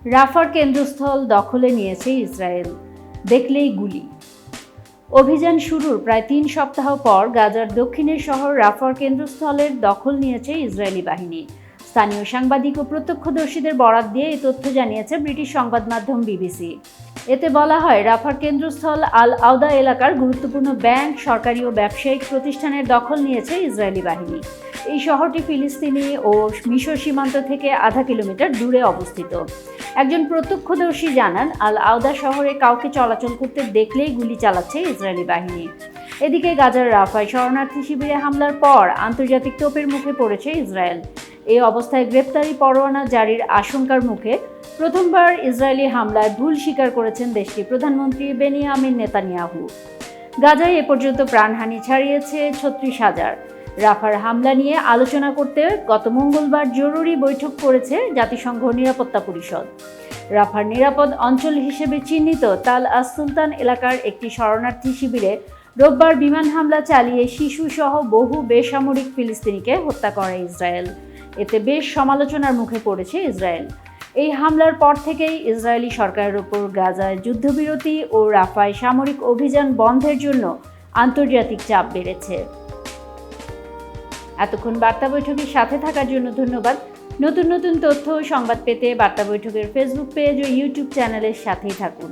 রাফার কেন্দ্রস্থল দখলে নিয়েছে ইসরায়েল, দেখলেই গুলি। অভিযান শুরুর প্রায় ৩ সপ্তাহ পর গাজার দক্ষিণের শহর রাফার কেন্দ্রস্থলের দখল নিয়েছে ইসরায়েলি বাহিনী। স্থানীয় সাংবাদিক ও প্রত্যক্ষদর্শীদের বরাত দিয়ে এই তথ্য জানিয়েছে ব্রিটিশ সংবাদ মাধ্যম বিবিসি। এতে বলা হয়, রাফার কেন্দ্রস্থল আল আওদা এলাকার গুরুত্বপূর্ণ ব্যাংক, সরকারি ও ব্যবসায়িক প্রতিষ্ঠানের দখল নিয়েছে ইসরায়েলি বাহিনী। এই শহরটি ফিলিস্তিনি ও মিশর সীমান্ত থেকে আধা কিলোমিটার দূরে অবস্থিত। একজন প্রত্যক্ষদর্শী জানান, আল আওদা শহরে কাউকে চলাচল করতে দেখলেই গুলি চালাচ্ছে ইসরায়েলি বাহিনী। এদিকে গাজার রাফায় শরণার্থী শিবিরে হামলার পর আন্তর্জাতিক তোপের মুখে পড়েছে ইসরায়েল। এই অবস্থায় গ্রেপ্তারি পরোয়ানা জারির আশঙ্কার মুখে প্রথমবার ইসরায়েলি হামলায় ভুল স্বীকার করেছেন দেশটির প্রধানমন্ত্রী বেনিয়ামিন নেতানিয়াহু। গাজায় এ পর্যন্ত প্রাণহানি ছাড়িয়েছে ৩৬,০০০। রাফার হামলা নিয়ে আলোচনা করতে গত মঙ্গলবার জরুরি বৈঠক করেছে জাতিসংঘ নিরাপত্তা পরিষদ। রাফার নিরাপদ অঞ্চল হিসেবে চিহ্নিত তাল আস সুলতান এলাকার একটি শরণার্থী শিবিরে রোববার বিমান হামলা চালিয়ে শিশুসহ বহু বেসামরিক ফিলিস্তিনিকে হত্যা করে ইসরায়েল। এতে বেশ সমালোচনার মুখে পড়েছে ইসরায়েল। এই হামলার পর থেকেই ইসরায়েলি সরকারের ওপর গাজায় যুদ্ধবিরতি ও রাফায় সামরিক অভিযান বন্ধের জন্য আন্তর্জাতিক চাপ বেড়েছে। এতক্ষণ বার্তা বৈঠকের সাথে থাকার জন্য ধন্যবাদ। নতুন নতুন তথ্য ও সংবাদ পেতে বার্তা বৈঠকের ফেসবুক পেজ ও ইউটিউব চ্যানেলের সাথেই থাকুন।